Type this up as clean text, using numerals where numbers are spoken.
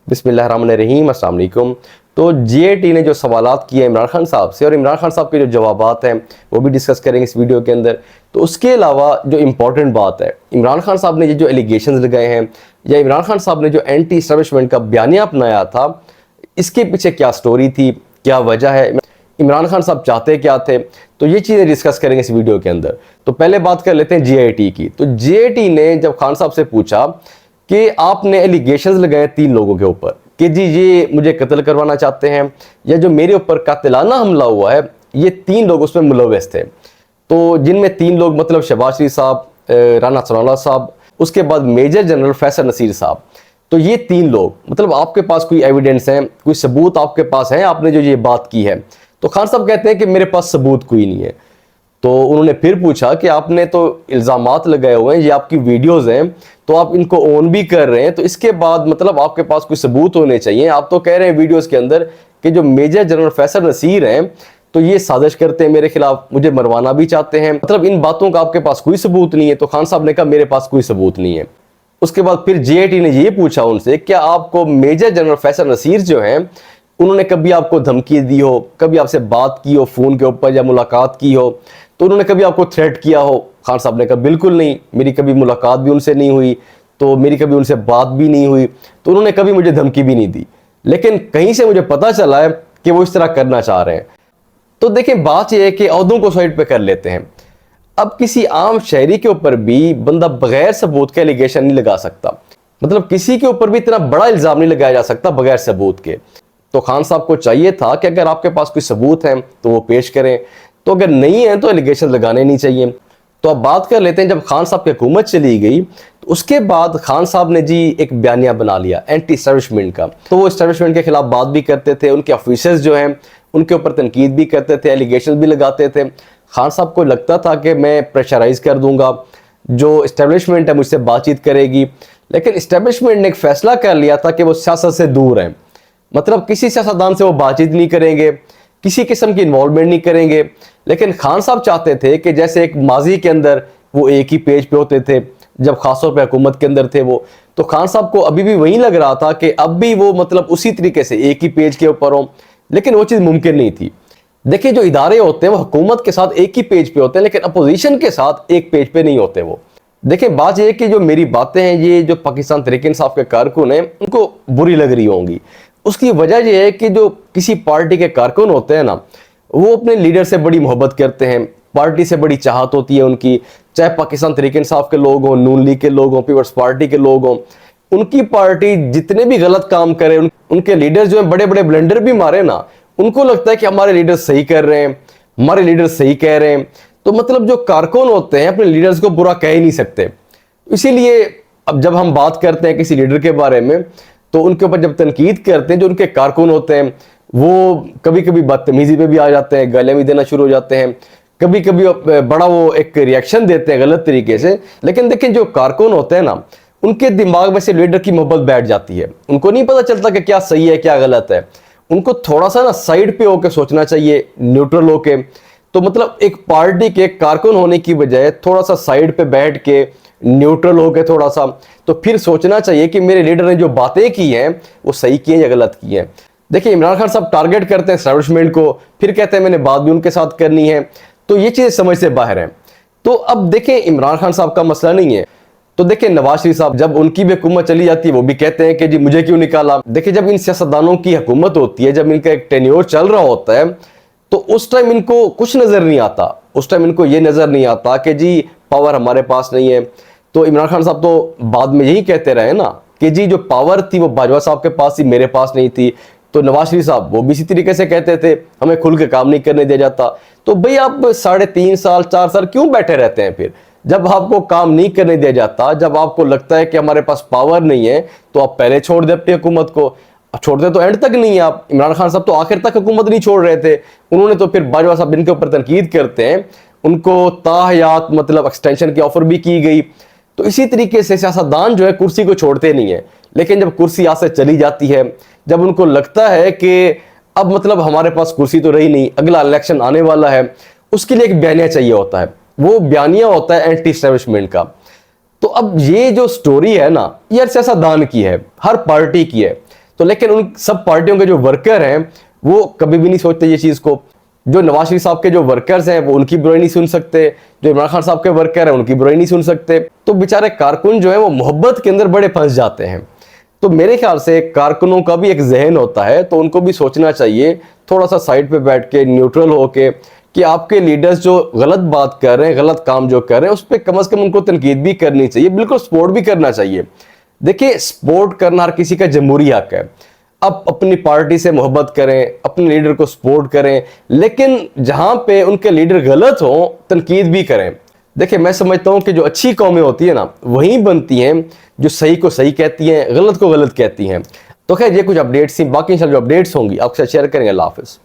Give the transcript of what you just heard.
बिस्मिल्लाहिर्रहमानिर्रहीम, अस्सलाम वालेकुम। तो जीएटी ने जो सवालात किए इमरान खान साहब से, और इमरान खान साहब के जो जवाबात हैं वो भी डिस्कस करेंगे इस वीडियो के अंदर। तो उसके अलावा जो इम्पॉर्टेंट बात है, इमरान खान साहब ने ये जो एलिगेशंस लगाए हैं, या इमरान खान साहब ने जो एंटी एस्टैब्लिशमेंट का बयानिया अपनाया था, इसके पीछे क्या स्टोरी थी, क्या वजह है, इमरान खान साहब चाहते क्या थे, तो ये चीज़ें डिस्कस करेंगे इस वीडियो के अंदर। तो पहले बात कर लेते हैं जीआईटी की। तो जीआईटी ने जब खान साहब से पूछा कि आपने एलिगेशंस लगाए 3 लोगों के ऊपर कि जी ये मुझे कत्ल करवाना चाहते हैं, या जो मेरे ऊपर कातिलाना हमला हुआ है, ये 3 लोग उसमें मुलव्वस थे। तो जिनमें 3 लोग मतलब शहबाज शरीफ साहब, राना सनाउल्लाह साहब, उसके बाद मेजर जनरल फैसल नसीर साहब। तो ये 3 लोग, मतलब आपके पास कोई एविडेंस है, कोई सबूत आपके पास है, आपने जो ये बात की है? तो खान साहब कहते हैं कि मेरे पास सबूत कोई नहीं है। तो उन्होंने फिर पूछा कि आपने तो इल्ज़ामात लगाए हुए हैं, ये आपकी वीडियोज़ हैं, तो आप इनको ओन भी कर रहे हैं, तो इसके बाद मतलब आपके पास कोई सबूत होने चाहिए। आप तो कह रहे हैं वीडियोज़ के अंदर कि जो मेजर जनरल फैसल नसीर हैं तो ये साजिश करते हैं मेरे खिलाफ, मुझे मरवाना भी चाहते हैं, मतलब इन बातों का आपके पास कोई सबूत नहीं है। तो खान साहब ने कहा मेरे पास कोई सबूत नहीं है। उसके बाद फिर जीआईटी ने ये पूछा उनसे, क्या आपको मेजर जनरल फैसल नसीर जो हैं उन्होंने कभी आपको धमकी दी हो, कभी आपसे बात की हो फ़ोन के ऊपर या मुलाकात की हो, तो उन्होंने कभी आपको थ्रेट किया हो? खान साहब ने कहा बिल्कुल नहीं, मेरी कभी मुलाकात भी उनसे नहीं हुई, तो मेरी कभी उनसे बात भी नहीं हुई, तो उन्होंने कभी मुझे धमकी भी नहीं दी, लेकिन कहीं से मुझे पता चला है कि वो इस तरह करना चाह रहे हैं। तो देखिए, बात यह है कि औहदों को साइड पे कर लेते हैं। अब किसी आम शहरी के ऊपर भी बंदा बगैर सबूत के एलिगेशन नहीं लगा सकता, मतलब किसी के ऊपर भी इतना बड़ा इल्ज़ाम नहीं लगाया जा सकता बगैर सबूत के। तो खान साहब को चाहिए था कि अगर आपके पास कोई सबूत है तो वो पेश करें, तो अगर नहीं है तो एलिगेशन लगाने नहीं चाहिए। तो अब बात कर लेते हैं, जब खान साहब की हुकूमत चली गई तो उसके बाद खान साहब ने जी एक बयानिया बना लिया एंटी एस्टैब्लिशमेंट का। तो वो एस्टैब्लिशमेंट के खिलाफ बात भी करते थे, उनके ऑफिसर्स जो हैं उनके ऊपर तनकीद भी करते थे, एलिगेशन भी लगाते थे। खान साहब को लगता था कि मैं प्रेशराइज कर दूंगा, जो एस्टैब्लिशमेंट है मुझसे बातचीत करेगी, लेकिन एस्टैब्लिशमेंट ने एक फैसला कर लिया था कि वो सियासत से दूर हैं, मतलब किसी सियासतदान से वो बातचीत नहीं करेंगे, किसी किस्म की इन्वॉल्वमेंट नहीं करेंगे। लेकिन खान साहब चाहते थे कि जैसे एक माजी के अंदर वो एक ही पेज पे होते थे जब खासतौर पे हुकूमत के अंदर थे वो, तो खान साहब को अभी भी वही लग रहा था कि अब भी वो मतलब उसी तरीके से एक ही पेज के ऊपर हो, लेकिन वो चीज़ मुमकिन नहीं थी। देखिए, जो इदारे होते हैं वो हुकूमत के साथ एक ही पेज पे होते हैं, लेकिन अपोजिशन के साथ एक पेज पे नहीं होते वो। देखिए, बात यह है कि जो मेरी बातें हैं, ये जो पाकिस्तान तहरीक इंसाफ के कारकुन हैं उनको बुरी लग रही होंगी। उसकी वजह यह है कि जो किसी पार्टी के कारकुन होते हैं ना, वो अपने लीडर से बड़ी मोहब्बत करते हैं, पार्टी से बड़ी चाहत होती है उनकी, चाहे पाकिस्तान तहरीक इंसाफ के लोग हों, नून लीग के लोग हों, पीपल्स पार्टी के लोग हों। उनकी पार्टी जितने भी गलत काम करे, उनके लीडर जो है बड़े बड़े ब्लंडर भी मारे ना, उनको लगता है कि हमारे लीडर सही कर रहे हैं, हमारे लीडर सही कह रहे हैं। तो मतलब जो कारकुन होते हैं अपने लीडर्स को बुरा कह ही नहीं सकते। इसीलिए अब जब हम बात करते हैं किसी लीडर के बारे में, तो उनके ऊपर जब तनकीद करते हैं, जो उनके कारकुन होते हैं वो कभी कभी बदतमीजी पे भी आ जाते हैं, गालियां भी देना शुरू हो जाते हैं, कभी कभी बड़ा वो एक रिएक्शन देते हैं गलत तरीके से। लेकिन देखिए, जो कारकुन होते हैं ना, उनके दिमाग में से लीडर की मोहब्बत बैठ जाती है, उनको नहीं पता चलता कि क्या सही है क्या गलत है। उनको थोड़ा सा ना साइड पे होकर सोचना चाहिए, न्यूट्रल होके। तो मतलब एक पार्टी के कारकुन होने की बजाय थोड़ा सा साइड पे बैठ के न्यूट्रल हो गए थोड़ा सा, तो फिर सोचना चाहिए कि मेरे लीडर ने जो बातें की हैं वो सही की हैं या गलत की हैं। देखिए, इमरान खान साहब टारगेट करते हैं एस्टैब्लिशमेंट को, फिर कहते हैं मैंने बात भी उनके साथ करनी है, तो ये चीज़ें समझ से बाहर हैं। तो अब देखिए, इमरान खान साहब का मसला नहीं है। तो देखिए, नवाज शरीफ साहब जब उनकी भी हुकूमत चली जाती है वो भी कहते हैं कि जी मुझे क्यों निकाला। देखिए, जब इन सियासतदानों की हुकूमत होती है, जब इनका एक टेन्योर चल रहा होता है, तो उस टाइम इनको कुछ नज़र नहीं आता। उस टाइम इनको ये नज़र नहीं आता कि जी पावर हमारे पास नहीं है। तो इमरान खान साहब तो बाद में यही कहते रहे ना कि जी जो पावर थी वो बाजवा साहब के पास थी, मेरे पास नहीं थी। तो नवाज शरीफ साहब वो भी इसी तरीके से कहते थे, हमें खुल के काम नहीं करने दिया जाता। तो भाई आप 3.5 साल 4 साल क्यों बैठे रहते हैं? फिर जब आपको काम नहीं करने दिया जाता, जब आपको लगता है कि हमारे पास पावर नहीं है, तो आप पहले छोड़ दे अपनी हुकूमत को। छोड़ते तो एंड तक नहीं आप। इमरान खान साहब तो आखिर तक हुकूमत नहीं छोड़ रहे थे, उन्होंने तो फिर बाजवा साहब इनके ऊपर तनकीद करते हैं, उनको ताहयात मतलब एक्सटेंशन की ऑफर भी की गई। तो इसी तरीके से सियासतदान जो है कुर्सी को छोड़ते नहीं है, लेकिन जब कुर्सी यहाँ से चली जाती है, जब उनको लगता है कि अब मतलब हमारे पास कुर्सी तो रही नहीं, अगला इलेक्शन आने वाला है, उसके लिए एक बयानिया चाहिए होता है। वो बयानिया होता है एंटी एस्टैब्लिशमेंट का। तो अब ये जो स्टोरी है ना, ये सियासतदान की है, हर पार्टी की है। تو لیکن ان سب پارٹیوں کے جو ورکر ہیں وہ کبھی بھی نہیں سوچتے یہ چیز کو. جو نواز شریف صاحب کے جو ورکرز ہیں وہ ان کی برائی نہیں سن سکتے, جو عمران خان صاحب کے ورکر ہیں ان کی برائی نہیں سن سکتے. تو بیچارے کارکن جو ہیں وہ محبت کے اندر بڑے پھنس جاتے ہیں. تو میرے خیال سے کارکنوں کا بھی ایک ذہن ہوتا ہے, تو ان کو بھی سوچنا چاہیے تھوڑا سا سائڈ پہ بیٹھ کے, نیوٹرل ہو کے, کہ آپ کے لیڈرز جو غلط بات کر رہے ہیں, غلط کام جو کر رہے ہیں, اس پہ کم از کم ان کو تنقید بھی کرنی چاہیے, بالکل سپورٹ بھی کرنا چاہیے. دیکھیں سپورٹ کرنا ہر کسی کا جمہوری حق ہے. آپ اپنی پارٹی سے محبت کریں, اپنے لیڈر کو سپورٹ کریں, لیکن جہاں پہ ان کے لیڈر غلط ہوں تنقید بھی کریں. دیکھیں میں سمجھتا ہوں کہ جو اچھی قومیں ہوتی ہیں نا وہیں بنتی ہیں جو صحیح کو صحیح کہتی ہیں, غلط کو غلط کہتی ہیں. تو خیر یہ کچھ اپڈیٹس تھیں, باقی انشاءاللہ جو اپڈیٹس ہوں گی آپ کے ساتھ شیئر کریں گے. اللہ حافظ.